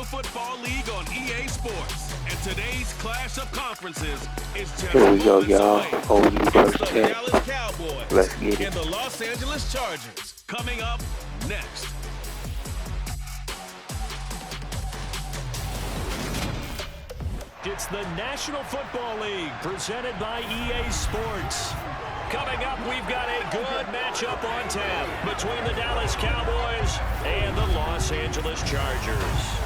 Football League on EA Sports. And today's clash of conferences is just Here we go, y'all. OU It's versus the Tech. Dallas Cowboys Let's get it. and the Los Angeles Chargers. Coming up next. It's the National Football League presented by EA Sports. Coming up, we've got a good matchup on tap between the Dallas Cowboys and the Los Angeles Chargers.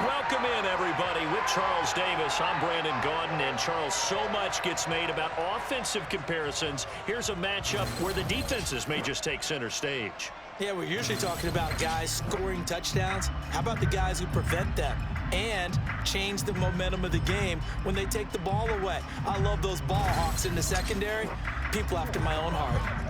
Welcome in, everybody, with Charles Davis. I'm Brandon Gaudin, and Charles, so much gets made about offensive comparisons. Here's a matchup where the defenses may just take center stage. Yeah, we're usually talking about guys scoring touchdowns. How about the guys who prevent them and change the momentum of the game when they take the ball away? I love those ball hawks in the secondary. People after my own heart.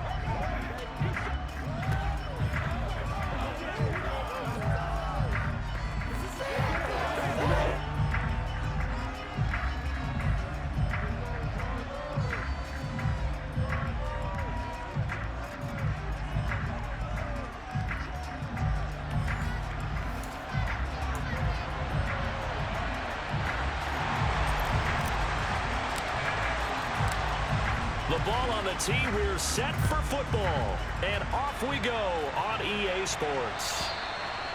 The ball on the tee, we're set for football. And off we go on EA Sports.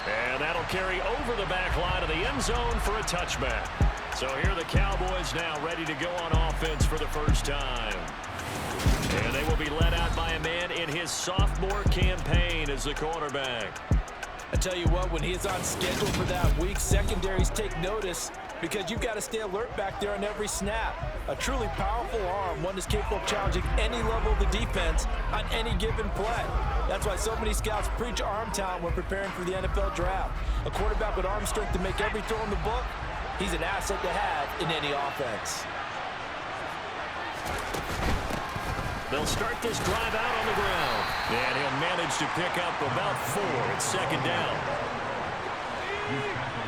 And that'll carry over the back line of the end zone for a touchback. So here are the Cowboys now ready to go on offense for the first time. And they will be led out by a man in his sophomore campaign as the quarterback. I tell you what, when he is on schedule for that week, secondaries take notice because you've got to stay alert back there on every snap. A truly powerful arm, one that's capable of challenging any level of the defense on any given play. That's why so many scouts preach arm talent when preparing for the NFL draft. A quarterback with arm strength to make every throw in the book, he's an asset to have in any offense. They'll start this drive out on the ground. And he'll manage to pick up about 4. It's second down.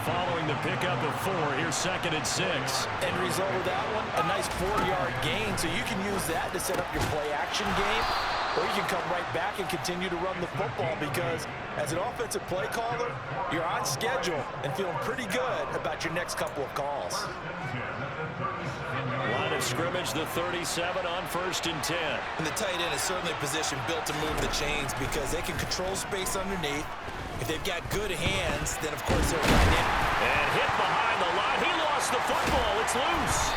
Following the pickup of 4, here's 2nd and 6. End result of that one, a nice 4-yard gain. So you can use that to set up your play-action game, or you can come right back and continue to run the football because as an offensive play caller, you're on schedule and feeling pretty good about your next couple of calls. Line of scrimmage, the 37 on 1st and 10. And the tight end is certainly a position built to move the chains because they can control space underneath. If they've got good hands, then of course they're dynamic. And hit behind the line. He lost the football. It's loose.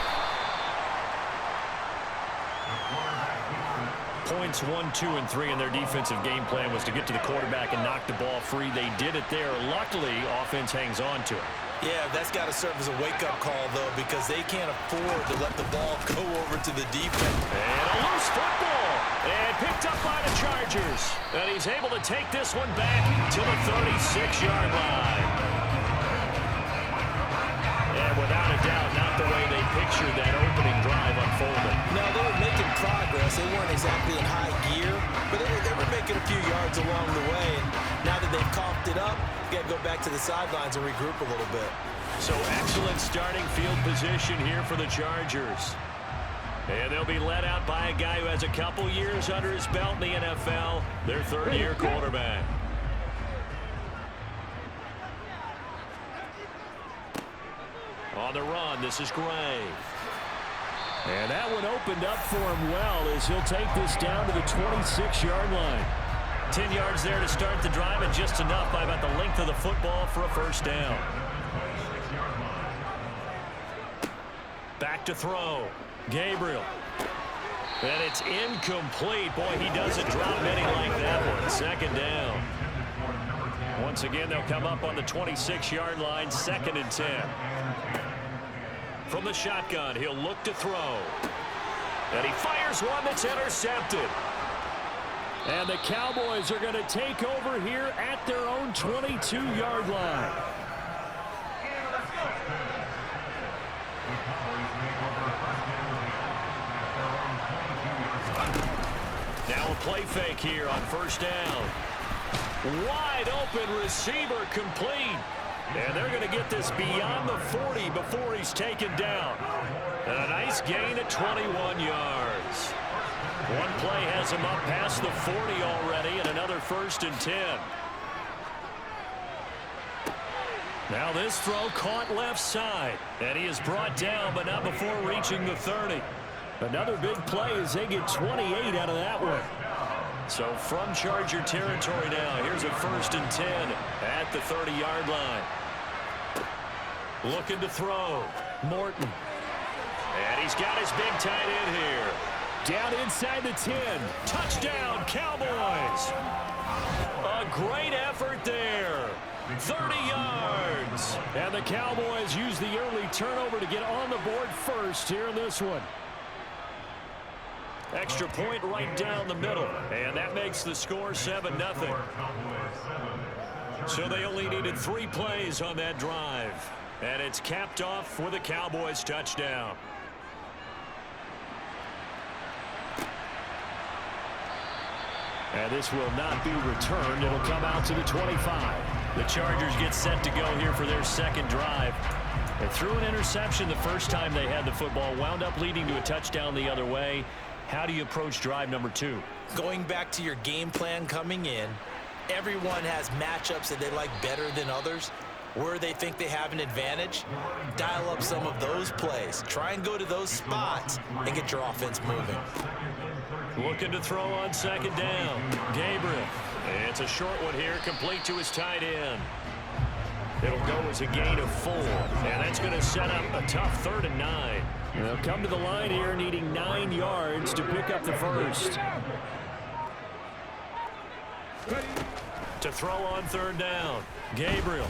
Points 1, 2, and 3 in their defensive game plan was to get to the quarterback and knock the ball free. They did it there. Luckily, offense hangs on to it. Yeah, that's got to serve as a wake-up call, though, because they can't afford to let the ball go over to the defense. And a loose football. And picked up by the Chargers. And he's able to take this one back to the 36-yard line. And without a doubt, not the way they pictured that opening drive unfolding. No, they were making progress. They weren't exactly in high gear, but they were making a few yards along the way. And now that they've coughed it up, you got to go back to the sidelines and regroup a little bit. So excellent starting field position here for the Chargers. And they'll be led out by a guy who has a couple years under his belt in the NFL, their third-year quarterback. On the run, this is Gray. And that one opened up for him well as he'll take this down to the 26-yard line. 10 yards there to start the drive and just enough by about the length of the football for a first down. Back to throw. Gabriel. And it's incomplete. Boy, he doesn't drop many like that one. Second down. Once again, they'll come up on the 26-yard line, 2nd and 10. From the shotgun, he'll look to throw. And he fires one that's intercepted. And the Cowboys are going to take over here at their own 22-yard line. Now a play fake here on first down. Wide open receiver complete. And they're going to get this beyond the 40 before he's taken down. And a nice gain at 21 yards. One play has him up past the 40 already, and another 1st and 10. Now this throw caught left side, and he is brought down, but not before reaching the 30. Another big play as they get 28 out of that one. So from Charger territory now, here's a 1st and 10 at the 30-yard line. Looking to throw. Morton. And he's got his big tight end here. Down inside the 10. Touchdown, Cowboys. A great effort there. 30 yards. And the Cowboys use the early turnover to get on the board first here in this one. Extra point right down the middle. And that makes the score 7-0. So they only needed 3 plays on that drive. And it's capped off with a Cowboys touchdown. And this will not be returned. It'll come out to the 25. The Chargers get set to go here for their second drive. They threw an interception the first time they had the football, wound up leading to a touchdown the other way. How do you approach drive number 2? Going back to your game plan coming in, everyone has matchups that they like better than others. Where they think they have an advantage, dial up some of those plays. Try and go to those spots and get your offense moving. Looking to throw on 2nd down. Gabriel. It's a short one here, complete to his tight end. It'll go as a gain of 4. And that's going to set up a tough 3rd and 9. They'll come to the line here needing 9 yards to pick up the first. To throw on 3rd down. Gabriel.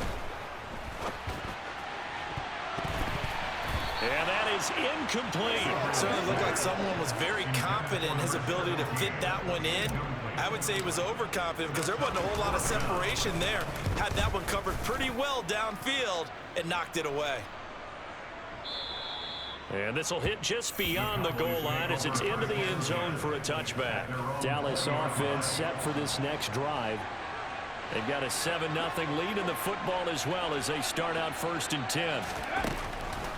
And that is incomplete. Certainly looked like someone was very confident in his ability to fit that one in. I would say he was overconfident because there wasn't a whole lot of separation there. Had that one covered pretty well downfield and knocked it away. And this will hit just beyond the goal line as it's into the end zone for a touchback. Dallas offense set for this next drive. They've got a 7-0 lead in the football as well as they start out 1st and 10.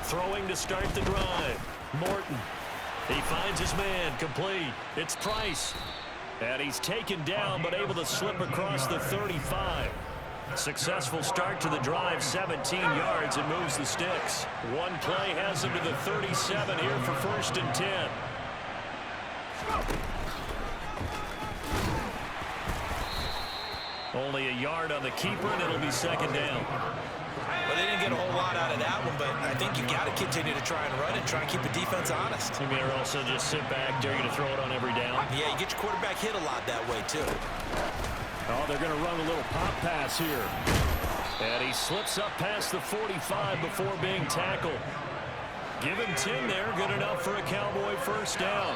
Throwing to start the drive. Morton. He finds his man. Complete. It's Price. And he's taken down but able to slip across the 35. Successful start to the drive. 17 yards and moves the sticks. One play has him to the 37 here for 1st and 10. Only a yard on the keeper, and it'll be 2nd down. Well, they didn't get a whole lot out of that one, but I think you got to continue to try and run it, try and keep the defense honest. You mean also just sit back, dare you to throw it on every down? Yeah, you get your quarterback hit a lot that way, too. Oh, they're going to run a little pop pass here. And he slips up past the 45 before being tackled. Give him 10 there, good enough for a Cowboy 1st down.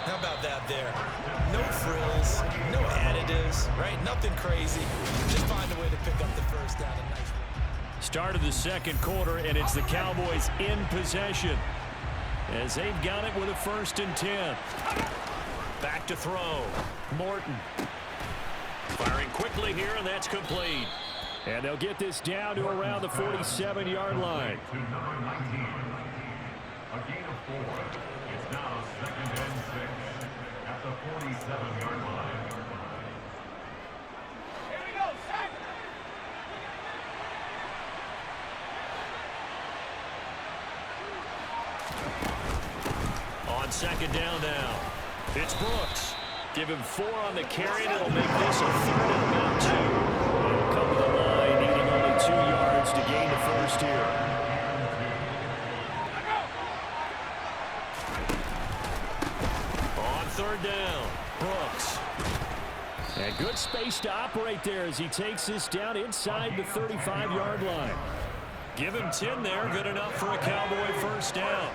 How about that there? No frills, no additives, right? Nothing crazy. Just find a way to pick up the 1st down. A nice one. Start of the 2nd quarter, and it's the Cowboys in possession as they've got it with a 1st and 10. Back to throw. Morton. Firing quickly here, and that's complete. And they'll get this down to around the 47-yard line. A gain of 4. It's now 2nd and 6 at the 47-yard line. Here we go, sack! On 2nd down now. It's Brooks. Give him 4 on the carry, and it'll make this a 3rd and about 2. They'll come to the line, needing only 2 yards to gain the first here. On 3rd down, Brooks. And good space to operate there as he takes this down inside the 35-yard line. Give him 10 there, good enough for a Cowboy 1st down.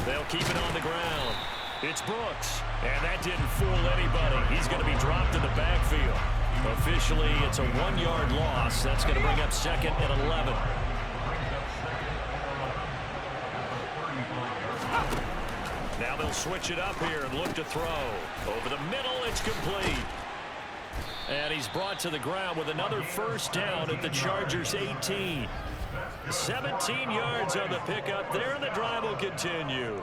They'll keep it on the ground. It's Brooks. And that didn't fool anybody. He's going to be dropped in the backfield. Officially, it's a 1-yard loss. That's going to bring up 2nd and 11. Now Now they'll switch it up here and look to throw. Over the middle, it's complete. And he's brought to the ground with another first down at the Chargers' 18. 17 yards on the pickup there, and the drive will continue.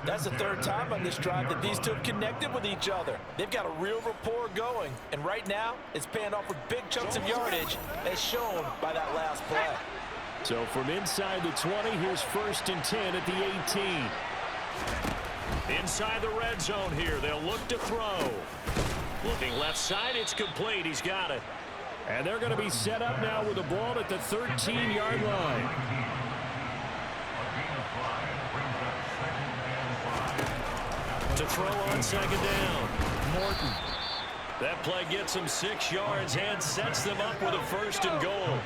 That's the third time on this drive that these two have connected with each other. They've got a real rapport going, and right now it's paying off with big chunks of yardage, as shown by that last play. So from inside the 20, here's 1st and 10 at the 18. Inside the red zone here, they'll look to throw. Looking left side, it's complete. He's got it. And they're going to be set up now with the ball at the 13-yard line. To throw on 2nd down. Morton. That play gets him 6 yards and sets them up with a 1st and goal.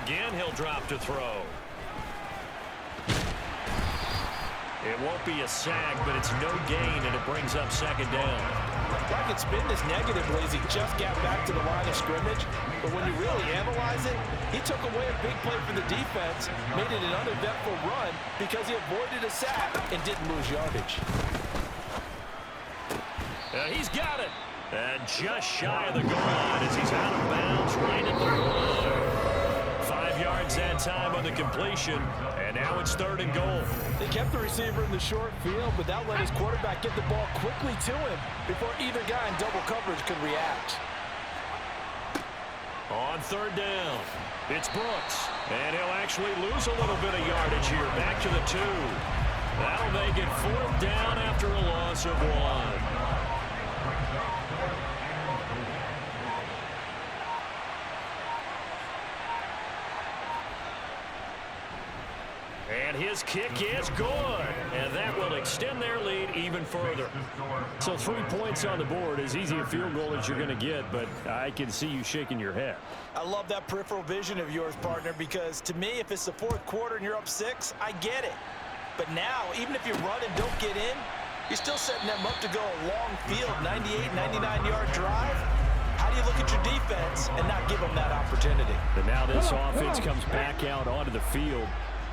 Again, he'll drop to throw. It won't be a sack, but it's no gain, and it brings up 2nd down. I could spin this negatively as he just got back to the line of scrimmage, but when you really analyze it, he took away a big play for the defense, made it an uneventful run because he avoided a sack and didn't lose yardage. He's got it. And just shy of the goal line as he's out of bounds right at the line. 5 yards that time on the completion, and now it's 3rd and goal. They kept the receiver in the short field, but that let his quarterback get the ball quickly to him before either guy in double coverage could react. On 3rd down, it's Brooks, and he'll actually lose a little bit of yardage here, back to the 2. That'll make it 4th down after a loss of 1. And his kick is good, and that will extend their lead even further. So 3 points on the board, as easy a field goal as you're going to get, but I can see you shaking your head. I love that peripheral vision of yours, partner, because to me, if it's the 4th quarter and you're up 6, I get it. But now, even if you run and don't get in, you're still setting them up to go a long field, 98, 99-yard drive. How do you look at your defense and not give them that opportunity? And now this offense comes back out onto the field.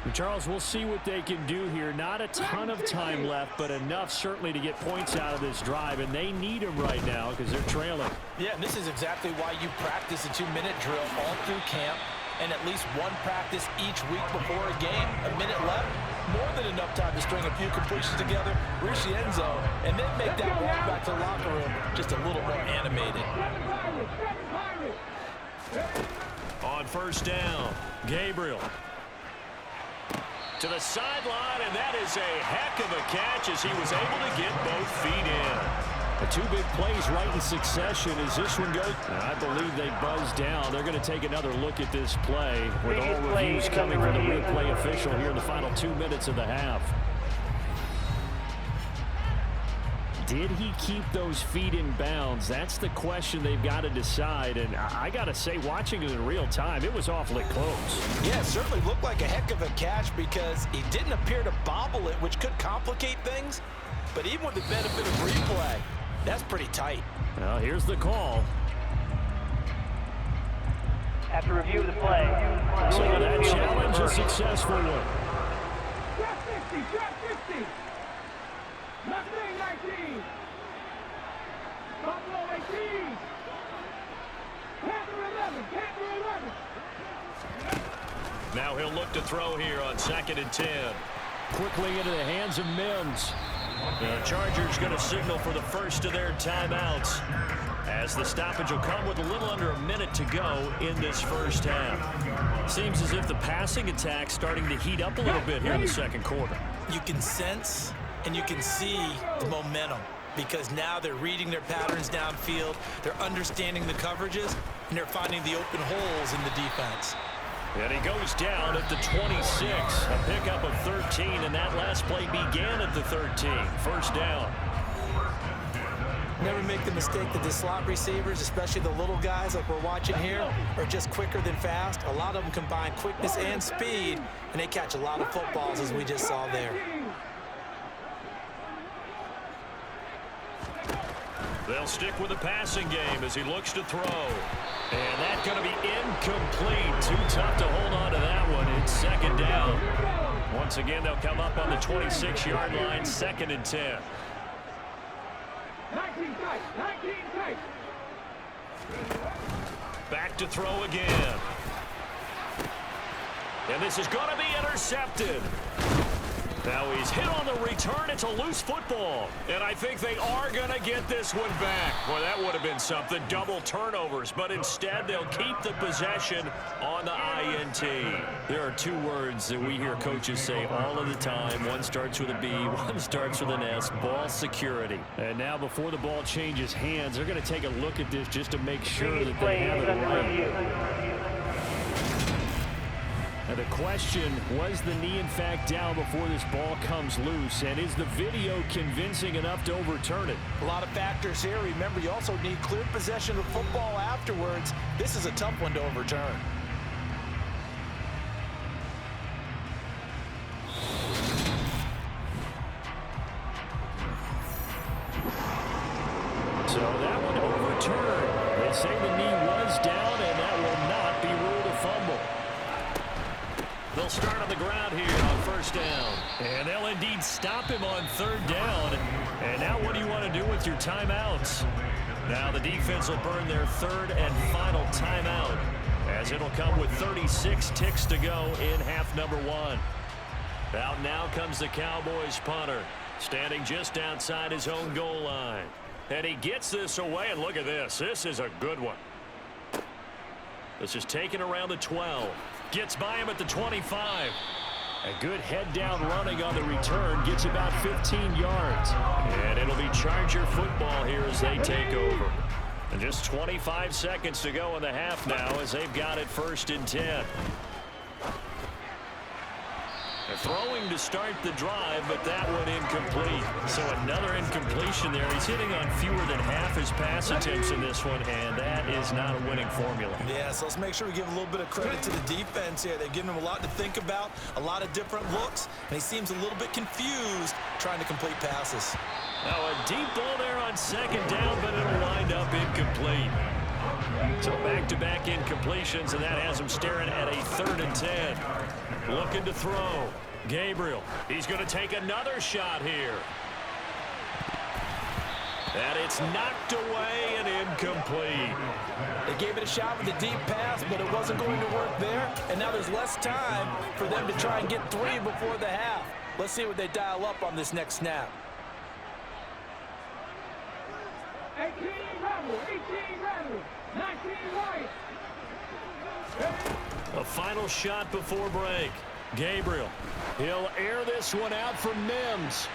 And Charles, we'll see what they can do here. Not a ton of time left, but enough certainly to get points out of this drive, and they need them right now because they're trailing. Yeah, and this is exactly why you practice a 2-minute drill all through camp and at least one practice each week before a game. A minute left, more than enough time to string a few completions together, reach the end zone, and then make that walk back to the locker room just a little more animated. On 1st down, Gabriel. To the sideline, and that is a heck of a catch as he was able to get both feet in. The 2 big plays right in succession as this one goes. I believe they buzzed down. They're going to take another look at this play with all reviews coming from the replay official here in the final 2 minutes of the half. Did he keep those feet in bounds? That's the question they've got to decide. And I got to say, watching it in real time, it was awfully close. Yeah, it certainly looked like a heck of a catch because he didn't appear to bobble it, which could complicate things. But even with the benefit of replay, that's pretty tight. Well, here's the call. After review of the play. So that challenge is successful. Drop 50, drop 50. Mustang 19. Buffalo 18. Panther 11, Panther 11. Now he'll look to throw here on 2nd and 10. Quickly into the hands of Mims. The Chargers going to signal for the first of their timeouts as the stoppage will come with a little under a minute to go in this first half. Seems as if the passing attack's starting to heat up a little bit here in the 2nd quarter. You can sense and you can see the momentum because now they're reading their patterns downfield, they're understanding the coverages, and they're finding the open holes in the defense. And he goes down at the 26, a pickup of 13, and that last play began at the 13. First down. Never make the mistake that the slot receivers, especially the little guys like we're watching here, are just quicker than fast. A lot of them combine quickness and speed, and they catch a lot of footballs as we just saw there. They'll stick with the passing game as he looks to throw. And that's going to be incomplete. Too tough to hold on to that one. It's second down. Once again, they'll come up on the 26-yard line, 2nd and 10. 19 tight, 19 tight. Back to throw again. And this is going to be intercepted. Now he's hit on the return. It's a loose football. And I think they are going to get this one back. Well, that would have been something. Double turnovers. But instead, they'll keep the possession on the INT. There are 2 words that we hear coaches say all of the time. One starts with a B, one starts with an S. Ball security. And now before the ball changes hands, they're going to take a look at this just to make sure that they have it right. Now the question, was the knee in fact down before this ball comes loose? And is the video convincing enough to overturn it? A lot of factors here. Remember, you also need clear possession of football afterwards. This is a tough one to overturn. So that one overturned. They say the knee was down, and that will not be ruled a fumble. They'll start on the ground here on 1st down. And they'll indeed stop him on 3rd down. And now what do you want to do with your timeouts? Now the defense will burn their 3rd and final timeout, as it'll come with 36 ticks to go in half number 1. Out now comes the Cowboys punter, standing just outside his own goal line. And he gets this away, and look at this. This is a good one. This is taken around the 12. Gets by him at the 25. A good head-down running on the return. Gets about 15 yards. And it'll be Charger football here as they take over. And just 25 seconds to go in the half now as they've got it 1st and 10. They're throwing to start the drive, but that one incomplete. So another incompletion there. He's hitting on fewer than half his pass attempts in this one, and that is not a winning formula. Yeah, so let's make sure we give a little bit of credit to the defense here. They've given him a lot to think about, a lot of different looks, and he seems a little bit confused trying to complete passes. Now a deep ball there on 2nd down, but it'll wind up incomplete. So back-to-back incompletions, and that has him staring at a 3rd and 10. Looking to throw. Gabriel. He's going to take another shot here. And it's knocked away and incomplete. They gave it a shot with a deep pass, but it wasn't going to work there. And now there's less time for them to try and get 3 before the half. Let's see what they dial up on this next snap. 18 rebel, 18 rebel, 19 white. A final shot before break. Gabriel. He'll air this one out for Mims.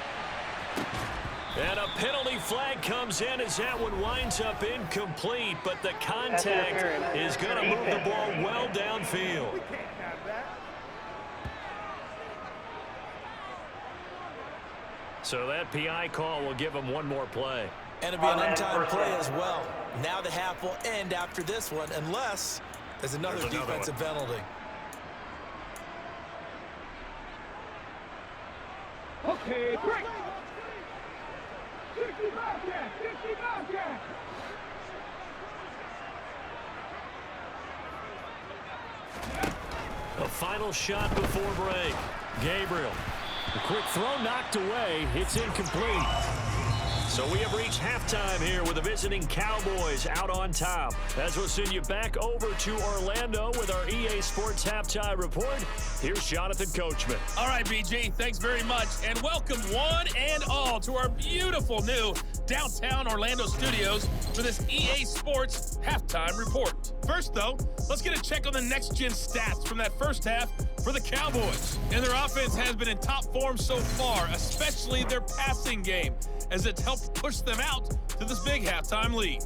And a penalty flag comes in as that one winds up incomplete, but the contact is going to move the ball well downfield. So that PI call will give him one more play. And it'll be an untimed play as well. Now the half will end after this one, unless there's another defensive penalty. Okay, break. 60 Bobcat, 60 Bobcat. A final shot before break. Gabriel. A quick throw knocked away. It's incomplete. So we have reached halftime here with the visiting Cowboys out on top. As we'll send you back over to Orlando with our EA Sports Halftime Report. Here's Jonathan Coachman. All right, BG, thanks very much. And welcome one and all to our beautiful new downtown Orlando studios for this EA Sports Halftime Report. First, though, let's get a check on the next-gen stats from that first half for the Cowboys. And their offense has been in top form so far, especially their passing game, as it's helped push them out to this big halftime lead.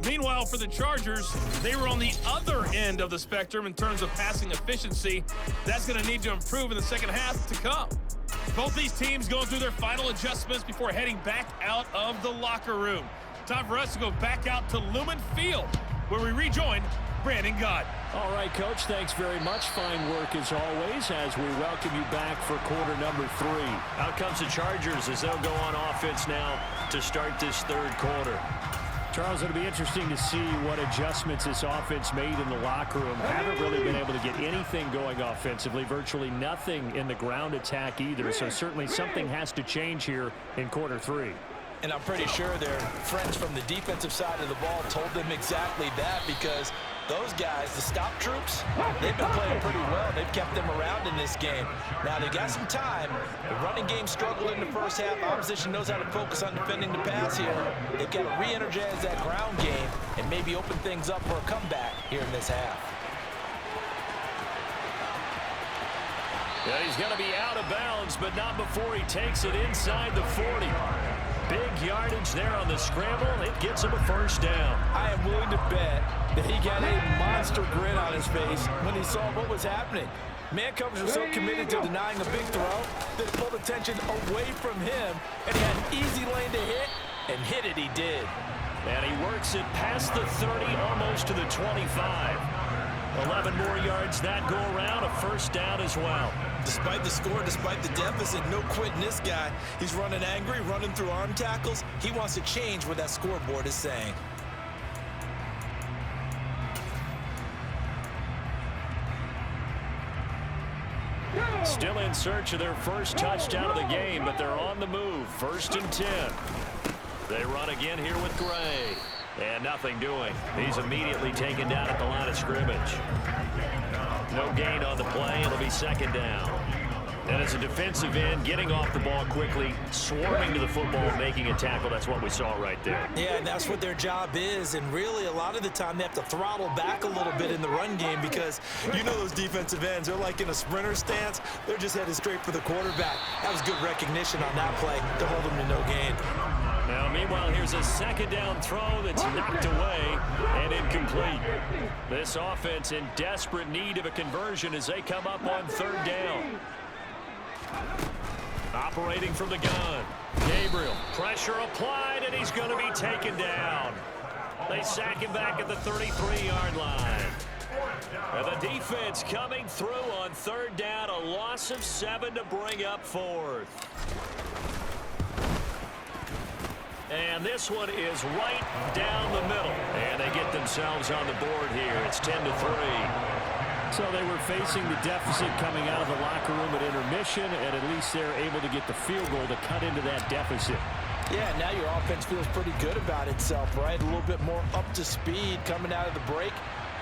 Meanwhile, for the Chargers, they were on the other end of the spectrum in terms of passing efficiency. That's going to need to improve in the second half to come. Both these teams going through their final adjustments before heading back out of the locker room. Time for us to go back out to Lumen Field, where we rejoin Brandon Gott. All right, Coach, thanks very much. Fine work as always as we welcome you back for quarter number 3. Out comes the Chargers as they'll go on offense now to start this third quarter. Charles, it'll be interesting to see what adjustments this offense made in the locker room. Haven't really been able to get anything going offensively, virtually nothing in the ground attack either. So certainly something has to change here in quarter 3. And I'm pretty sure their friends from the defensive side of the ball told them exactly that, because those guys, the stop troops, they've been playing pretty well. They've kept them around in this game. Now, they got some time. The running game struggled in the first half. Opposition knows how to focus on defending the pass here. They've got to re-energize that ground game and maybe open things up for a comeback here in this half. Yeah, he's going to be out of bounds, but not before he takes it inside the 40. Big yardage there on the scramble. It gets him a first down. I am willing to bet that he got a monster grin on his face when he saw what was happening. Man coverage was so committed to denying a big throw that it pulled attention away from him, and he had an easy lane to hit, and hit it he did. And he works it past the 30, almost to the 25. 11 more yards that go around, a first down as well. Despite the score, despite the deficit, no quitting this guy. He's running angry, running through arm tackles. He wants to change what that scoreboard is saying. Still in search of their first touchdown of the game, but they're on the move. 1st and 10. They run again here with Gray. And nothing doing. He's immediately taken down at the line of scrimmage. No gain on the play. It'll be 2nd down. And as a defensive end, getting off the ball quickly, swarming to the football, making a tackle. That's what we saw right there. Yeah, and that's what their job is. And really, a lot of the time, they have to throttle back a little bit in the run game, because you know those defensive ends, they're like in a sprinter stance. They're just headed straight for the quarterback. That was good recognition on that play to hold them to no gain. Now, meanwhile, here's a 2nd down throw that's knocked away and incomplete. This offense in desperate need of a conversion as they come up on 3rd down. Operating from the gun. Gabriel, pressure applied, and he's going to be taken down. They sack him back at the 33-yard line. And the defense coming through on 3rd down, a loss of 7 to bring up 4th. And this one is right down the middle. And they get themselves on the board here. It's 10-3. So they were facing the deficit coming out of the locker room at intermission, and at least they're able to get the field goal to cut into that deficit. Yeah, now your offense feels pretty good about itself, right? A little bit more up to speed coming out of the break.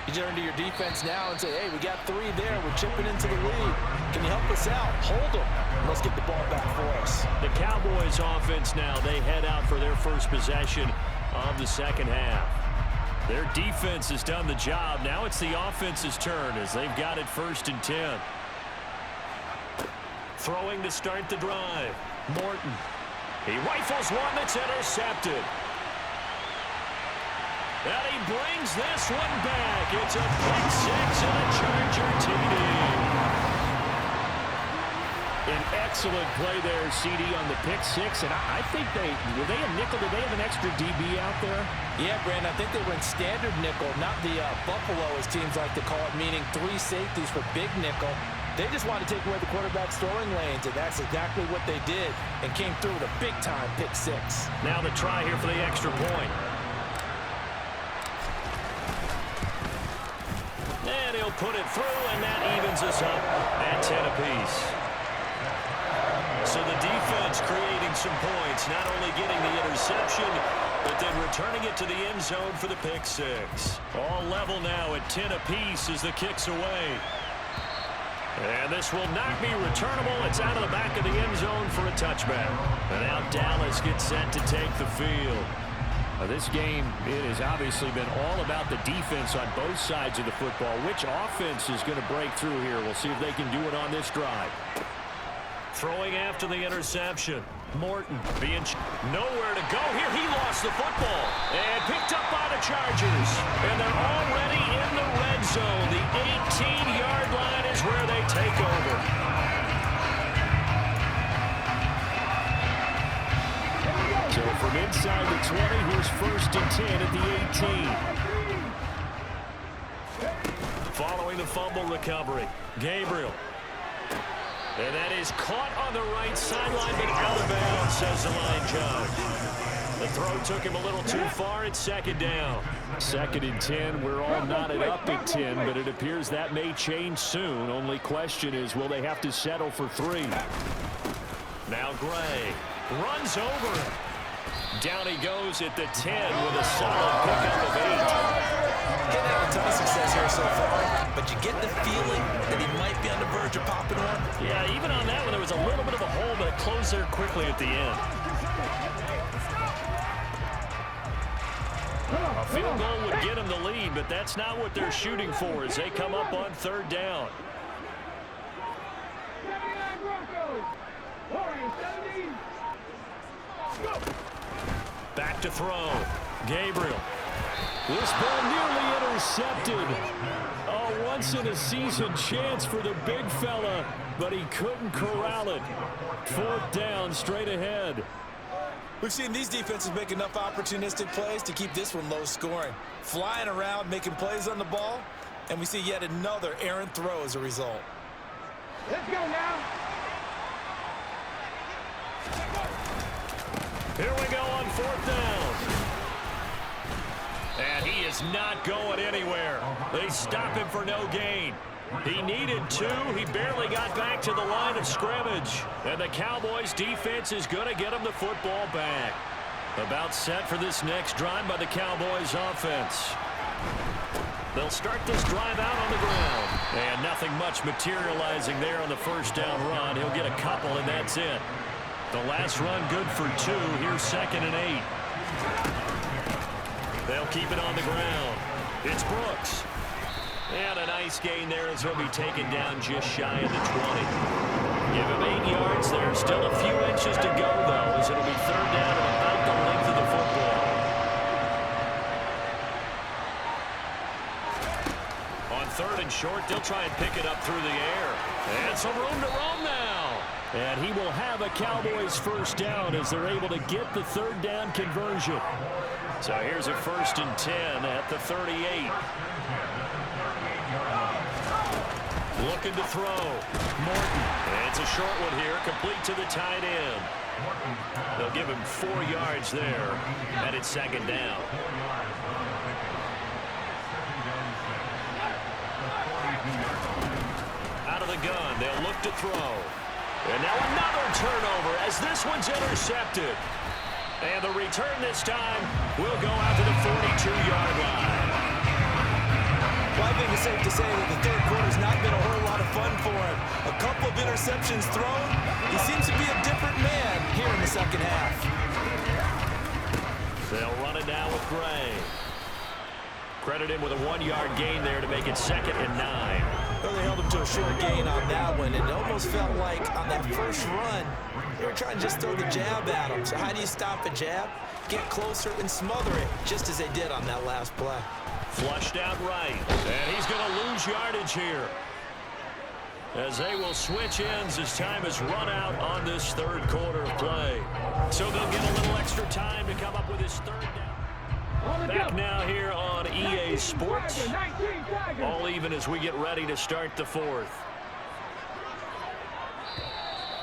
You turn to your defense now and say, hey, we got 3 there. We're chipping into the lead. Can you help us out? Hold them. Let's get the ball back for us. The Cowboys offense now, they head out for their first possession of the 2nd half. Their defense has done the job. Now it's the offense's turn as they've got it 1st and 10. Throwing to start the drive. Morton. He rifles one that's intercepted. And he brings this one back. It's a pick 6 and a Charger TD. An excellent play there, CD, on the pick 6. And I think were they a nickel? Did they have an extra DB out there? Yeah, Brandon, I think they went standard nickel, not the Buffalo, as teams like to call it, meaning 3 safeties for big nickel. They just wanted to take away the quarterback's throwing lanes, and that's exactly what they did, and came through with a big-time pick 6. Now the try here for the extra point. And he'll put it through, and that evens us up at 10 apiece. So the defense creating some points, not only getting the interception, but then returning it to the end zone for the pick 6. All level now at 10 apiece as the kick's away. And this will not be returnable. It's out of the back of the end zone for a touchback. And now Dallas gets set to take the field. This game, it has obviously been all about the defense on both sides of the football. Which offense is going to break through here? We'll see if they can do it on this drive. Throwing after the interception. Morton being nowhere to go here. He lost the football and picked up by the Chargers. And they're already in the red zone. The 18-yard line is where they take over. So from inside the 20, here's 1st and 10 at the 18. Following the fumble recovery, Gabriel. And that is caught on the right sideline, but out of bounds, says the line judge. The throw took him a little too far. It's second down. 2nd and 10. We're all knotted up at 10, but it appears that may change soon. Only question is, will they have to settle for 3? Now Gray runs over him. Down he goes at the 10 with a solid pickup of 8. Getting out a ton of success here so far, but you get the feeling that he might be on the verge of popping one. Yeah, even on that one, there was a little bit of a hole, but it closed there quickly at the end. A field goal would get them the lead, but that's not what they're shooting for as they come up on 3rd down. 79 Broncos. Warriors 17. Back to throw. Gabriel. This ball nearly intercepted. A once-in-a-season chance for the big fella, but he couldn't corral it. 4th down, straight ahead. We've seen these defenses make enough opportunistic plays to keep this one low scoring. Flying around, making plays on the ball, and we see yet another errant throw as a result. Let's go now. Here we go on 4th down. And he is not going anywhere. They stop him for no gain. He needed 2. He barely got back to the line of scrimmage. And the Cowboys defense is going to get him the football back. About set for this next drive by the Cowboys offense. They'll start this drive out on the ground. And nothing much materializing there on the 1st down run. He'll get a couple, and that's it. The last run good for 2. Here's 2nd and 8. They'll keep it on the ground. It's Brooks. And a nice gain there as he'll be taken down just shy of the 20. Give him 8 yards there. Still a few inches to go, though, as it'll be 3rd down and about the length of the football. On 3rd and short, they'll try and pick it up through the air. And some room to roam now. And he will have a Cowboys 1st down as they're able to get the 3rd down conversion. So here's a 1st and 10 at the 38. Looking to throw. Morton. And it's a short one here, complete to the tight end. They'll give him 4 yards there, and it's 2nd down. Out of the gun, they'll look to throw. And now another turnover as this one's intercepted. And the return this time will go out to the 42-yard line. Well, I think it's safe to say that the 3rd quarter's not been a whole lot of fun for him. A couple of interceptions thrown. He seems to be a different man here in the 2nd half. They'll run it now with Gray. Credit him with a 1-yard gain there to make it 2nd and 9. Well, they held him to a short gain on that one. It almost felt like on that first run, they were trying to just throw the jab at him. So how do you stop a jab? Get closer and smother it, just as they did on that last play. Flushed out right. And he's going to lose yardage here, as they will switch ends as time is run out on this 3rd quarter of play. So they'll get a little extra time to come up with his 3rd down. Back now here on EA Sports. All even as we get ready to start the 4th.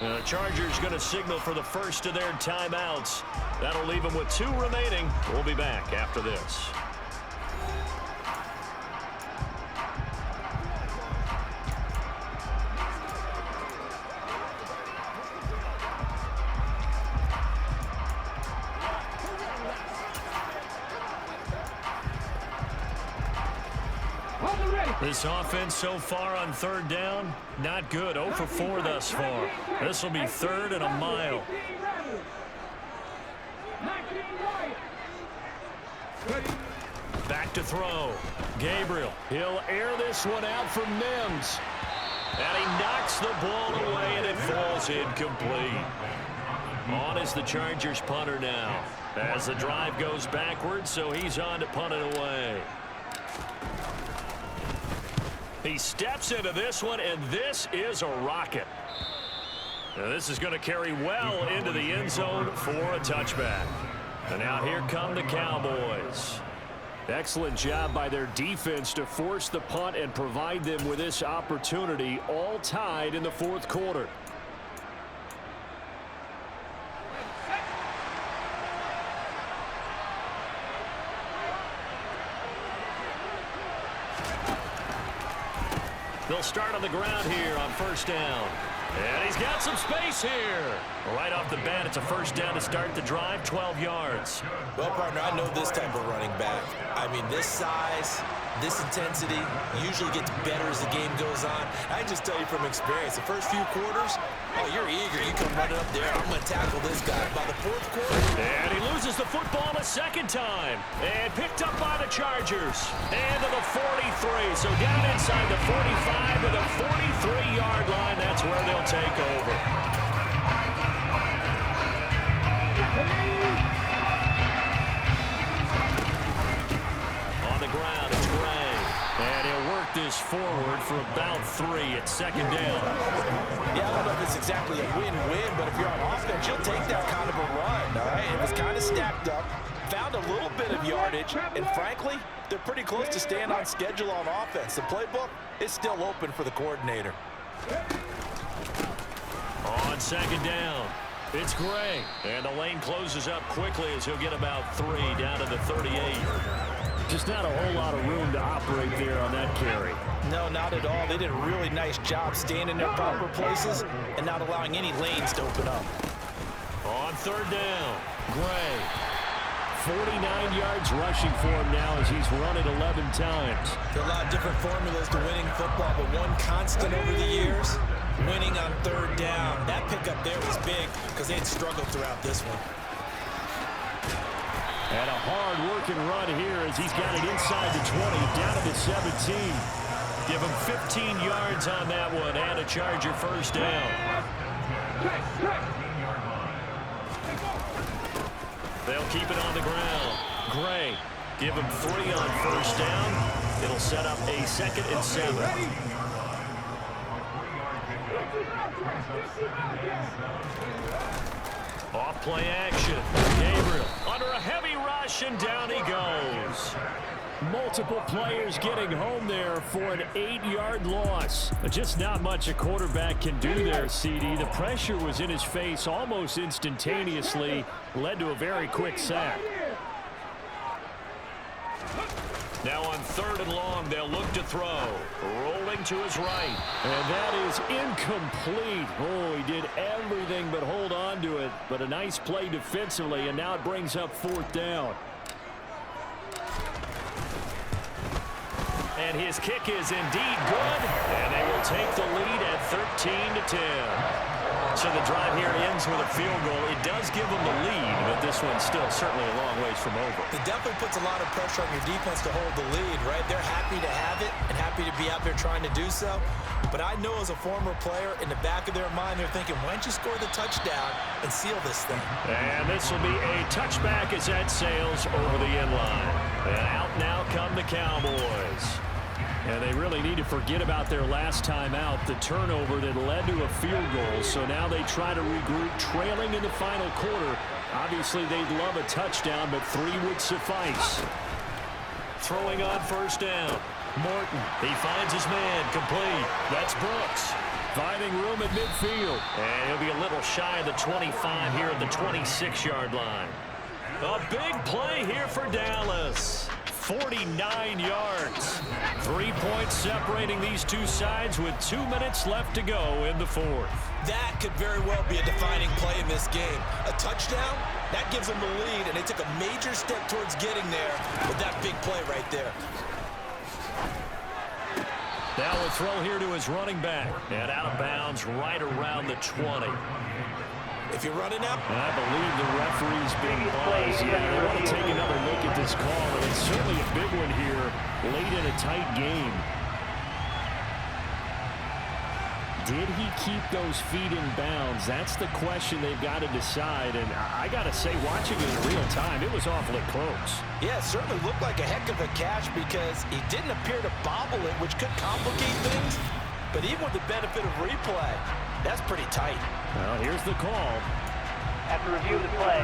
The Chargers going to signal for the first of their timeouts. That'll leave them with 2 remaining. We'll be back after this. This offense so far on 3rd down, not good. 0 for 4 thus far. This will be 3rd and a mile. Back to throw. Gabriel. He'll air this one out from Mims. And he knocks the ball away, and it falls incomplete. On is the Chargers punter now, as the drive goes backwards, so he's on to punt it away. He steps into this one, and this is a rocket. Now this is going to carry well into the end zone for a touchback. And now here come the Cowboys. Excellent job by their defense to force the punt and provide them with this opportunity, all tied in the 4th quarter. – 2 They'll start on the ground here on first down. And he's got some space here. Right off the bat, it's a first down to start the drive, 12 yards. Well, partner, I know this type of running back. I mean, this size, this intensity usually gets better as the game goes on. I can just tell you from experience, the first few quarters, oh, you're eager. You come running up there. I'm going to tackle this guy. By the fourth quarter. And he loses the football a second time. And picked up by the Chargers. And to the 43. So down inside the 45 to the 43-yard line. That's where they'll take over. On the ground, it's Gray. And he'll work this forward for about 3 at second down. Yeah, I don't know if it's exactly a win-win, but if you're on offense, you'll take that kind of a run, all right? It was kind of stacked up, found a little bit of yardage, and frankly, they're pretty close to staying on schedule on offense. The playbook is still open for the coordinator. On second down, it's Gray. And the lane closes up quickly as he'll get about 3 down to the 38. Just not a whole lot of room to operate there on that carry. No, not at all. They did a really nice job staying in their proper places and not allowing any lanes to open up. On third down, Gray. 49 yards rushing for him now as he's run it 11 times. There are a lot of different formulas to winning football, but one constant over the years, winning on third down. That pickup there was big because they had struggled throughout this one. And a hard-working run here as he's got it inside the 20, down to the 17. Give him 15 yards on that one and a Charger first down. They'll keep it on the ground. Gray, give him 3 on first down. It'll set up a 2nd and 7. Off play action. Gabriel under a heavy rush, and down he goes. Multiple players getting home there for an 8-yard loss. Just not much a quarterback can do there, CD. The pressure was in his face almost instantaneously, led to a very quick sack. Now on 3rd and long, they'll look to throw. Rolling to his right. And that is incomplete. Oh, he did everything but hold on to it. But a nice play defensively, and now it brings up 4th down. And his kick is indeed good. And they will take the lead at 13-10. So the drive here ends with a field goal. It does give them the lead, but this one's still certainly a long ways from over. It definitely puts a lot of pressure on your defense to hold the lead, right? They're happy to have it and happy to be out there trying to do so. But I know as a former player, in the back of their mind, they're thinking, why don't you score the touchdown and seal this thing? And this will be a touchback as that sails over the end line. And out now come the Cowboys. And they really need to forget about their last time out, the turnover that led to a field goal. So now they try to regroup, trailing in the final quarter. Obviously, they'd love a touchdown, but 3 would suffice. Throwing on first down. Morton, he finds his man, complete. That's Brooks. Finding room at midfield. And he'll be a little shy of the 25 here at the 26-yard line. A big play here for Dallas. 49 yards. 3 points separating these two sides with 2 minutes left to go in the 4th. That could very well be a defining play in this game. A touchdown, that gives them the lead, and they took a major step towards getting there with that big play right there. Now a throw here to his running back. And out of bounds right around the 20. If you're running up, I believe the referee's been buzzed. Yeah, they want to take another look at this call, and it's certainly a big one here late in a tight game. Did he keep those feet in bounds? That's the question they've got to decide. And I got to say, watching it in real time, it was awfully close. Yeah, it certainly looked like a heck of a catch because he didn't appear to bobble it, which could complicate things. But even with the benefit of replay, that's pretty tight. Well, here's the call. After review of the play,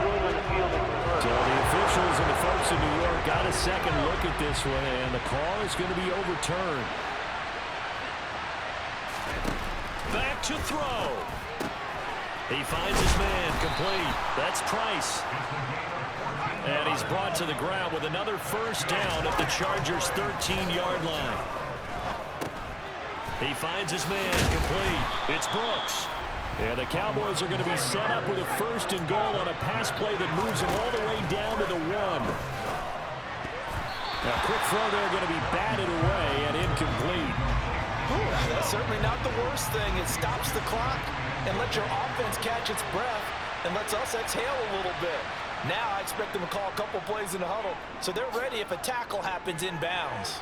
ruling on the field is reversed. So the officials and the folks in New York got a second look at this one, and the call is going to be overturned. Back to throw. He finds his man, complete. That's Price. And he's brought to the ground with another first down at the Chargers' 13-yard line. He finds his man complete. It's Brooks. And the Cowboys are going to be set up with a 1st and goal on a pass play that moves them all the way down to the 1. Now, quick throw there going to be batted away and incomplete. Ooh, that's certainly not the worst thing. It stops the clock and lets your offense catch its breath and lets us exhale a little bit. Now I expect them to call a couple plays in the huddle so they're ready if a tackle happens inbounds.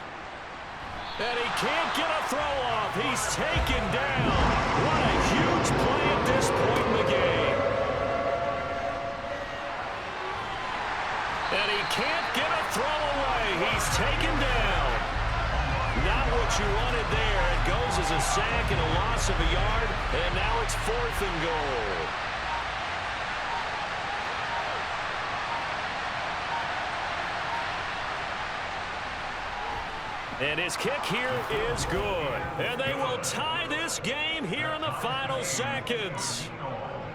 And he can't get a throw off. He's taken down. What a huge play at this point in the game. And he can't get a throw away. He's taken down. Not what you wanted there. It goes as a sack and a loss of a yard. And now it's 4th and goal. And his kick here is good. And they will tie this game here in the final seconds.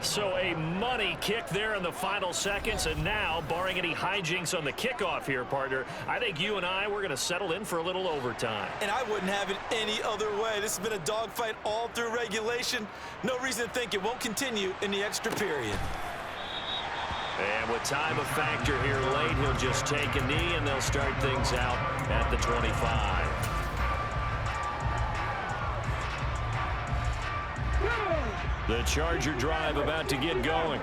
So a money kick there in the final seconds. And now, barring any hijinks on the kickoff here, partner, I think you and I, we're going to settle in for a little overtime. And I wouldn't have it any other way. This has been a dogfight all through regulation. No reason to think it won't continue in the extra period. And with time a factor here late, he'll just take a knee, and they'll start things out at the 25. The Charger drive about to get going.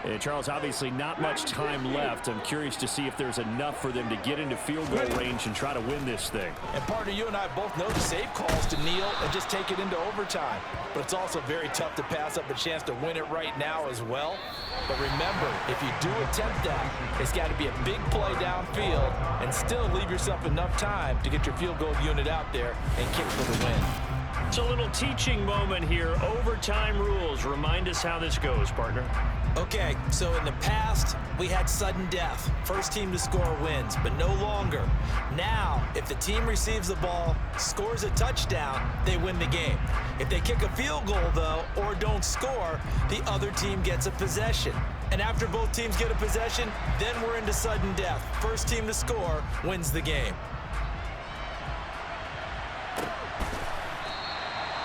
And Charles, obviously not much time left. I'm curious to see if there's enough for them to get into field goal range and try to win this thing. And partner, you and I both know the safe calls to kneel and just take it into overtime. But it's also very tough to pass up a chance to win it right now as well. But remember, if you do attempt that, it's got to be a big play downfield and still leave yourself enough time to get your field goal unit out there and kick for the win. It's a little teaching moment here. Overtime rules. Remind us how this goes, partner. Okay, so in the past, we had sudden death. First team to score wins, but no longer. Now, if the team receives the ball, scores a touchdown, they win the game. If they kick a field goal, though, or don't score, the other team gets a possession. And after both teams get a possession, then we're into sudden death. First team to score wins the game.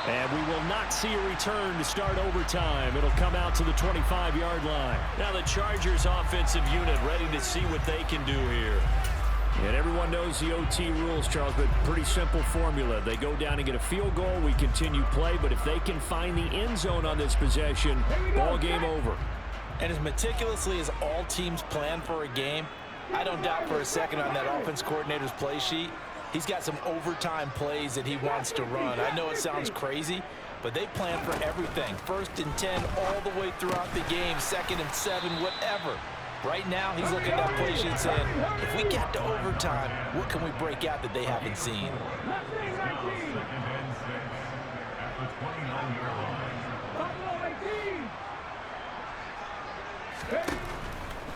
And we will not see a return to start overtime. It'll come out to the 25-yard line. Now the Chargers offensive unit ready to see what they can do here. And everyone knows the OT rules, Charles, but pretty simple formula. They go down and get a field goal, we continue play, but if they can find the end zone on this possession, ball game over. And as meticulously as all teams plan for a game, I don't doubt for a second on that offense coordinator's play sheet, he's got some overtime plays that he wants to run. I know it sounds crazy, but they plan for everything. 1st and 10 all the way throughout the game, 2nd and 7, whatever. Right now, he's looking at that play sheet saying, if we get to overtime, what can we break out that they haven't seen?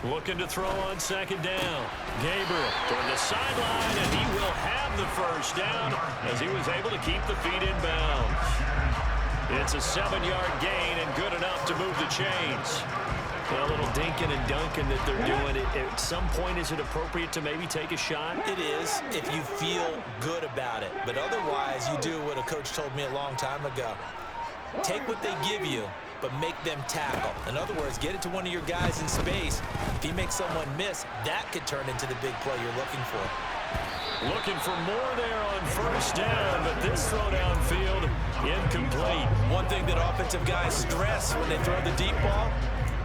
Looking to throw on 2nd down. Gabriel toward the sideline, and he will have the 1st down as he was able to keep the feet in bounds. It's a 7-yard gain and good enough to move the chains. A little dinking and dunking that they're doing. At some point, is it appropriate to maybe take a shot? It is if you feel good about it. But otherwise, you do what a coach told me a long time ago. Take what they give you, but make them tackle. In other words, get it to one of your guys in space. If he makes someone miss, that could turn into the big play you're looking for. Looking for more there on 1st down, but this throw downfield, incomplete. One thing that offensive guys stress when they throw the deep ball,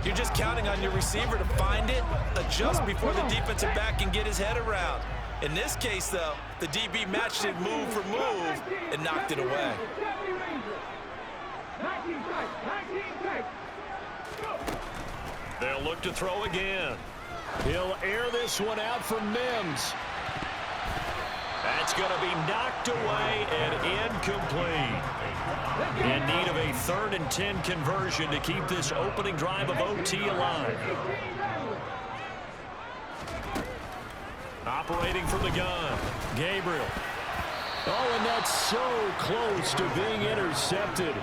you're just counting on your receiver to find it, adjust before the defensive back can get his head around. In this case, though, the DB matched it move for move and knocked it away. They'll look to throw again. He'll air this one out for Mims. That's going to be knocked away and incomplete. In need of a 3rd and 10 conversion to keep this opening drive of OT alive. Operating from the gun, Gabriel. Oh, and that's so close to being intercepted.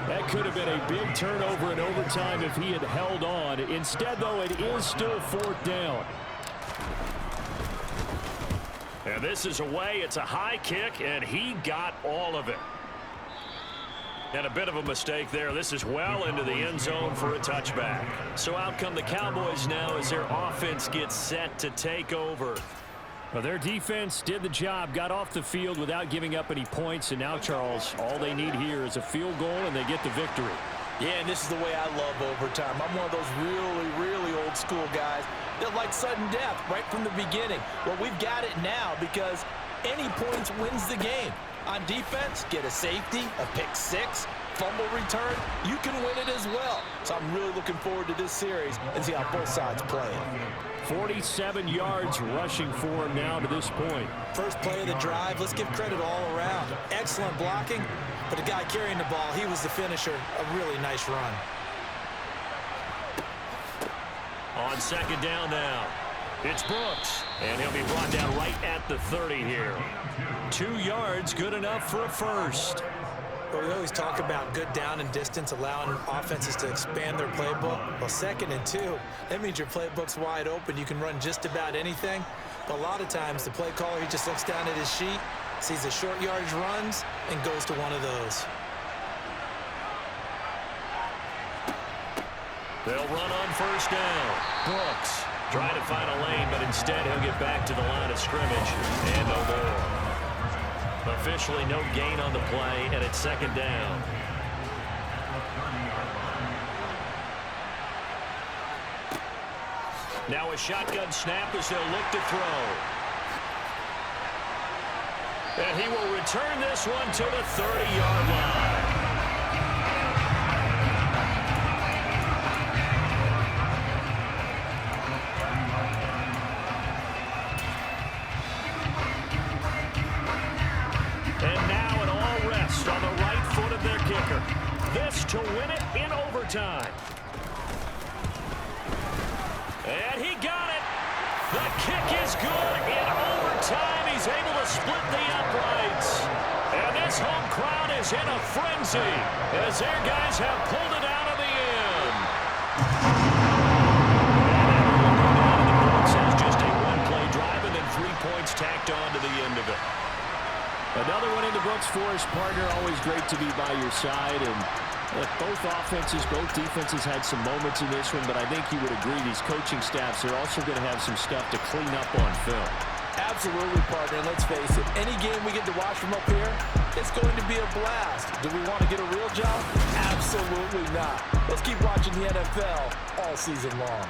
That could have been a big turnover in overtime if he had held on. Instead, though, it is still 4th down. And this is away. It's a high kick, and he got all of it. And a bit of a mistake there. This is well into the end zone for a touchback. So out come the Cowboys now as their offense gets set to take over. Well, their defense did the job, got off the field without giving up any points. And now, Charles, all they need here is a field goal and they get the victory. Yeah, and this is the way I love overtime. I'm one of those really old school guys that like sudden death right from the beginning. Well, we've got it now because any points wins the game. On defense, get a safety, a pick six, fumble return, you can win it as well. So I'm really looking forward to this series and see how both sides play it. 47 yards rushing for him now to this point. First play of the drive, let's give credit all around. Excellent blocking, but the guy carrying the ball, he was the finisher. A really nice run. On second down now, it's Brooks, and he'll be brought down right at the 30 here. 2 yards, good enough for a first. Well, we always talk about good down and distance, allowing offenses to expand their playbook. Well, 2nd and 2, that means your playbook's wide open. You can run just about anything. But a lot of times, the play caller, he just looks down at his sheet, sees the short yardage runs, and goes to one of those. They'll run on first down. Brooks trying to find a lane, but instead he'll get back to the line of scrimmage. And no more. Officially no gain on the play, and it's second down. Now a shotgun snap as they'll look to throw. And he will return this one to the 30-yard line. This to win it in overtime. And he got it. The kick is good in overtime. He's able to split the uprights. And this home crowd is in a frenzy as their guys have pulled it out of the end. And everyone go down to the Brooks has just a one-play drive and then 3 points tacked on to the end of it. Another one into Brooks for his partner. Always great to be by your side. And both offenses, both defenses had some moments in this one, but I think you would agree these coaching staffs are also going to have some stuff to clean up on film. Absolutely, partner. And let's face it, any game we get to watch from up here, it's going to be a blast. Do we want to get a real job? Absolutely not. Let's keep watching the NFL all season long.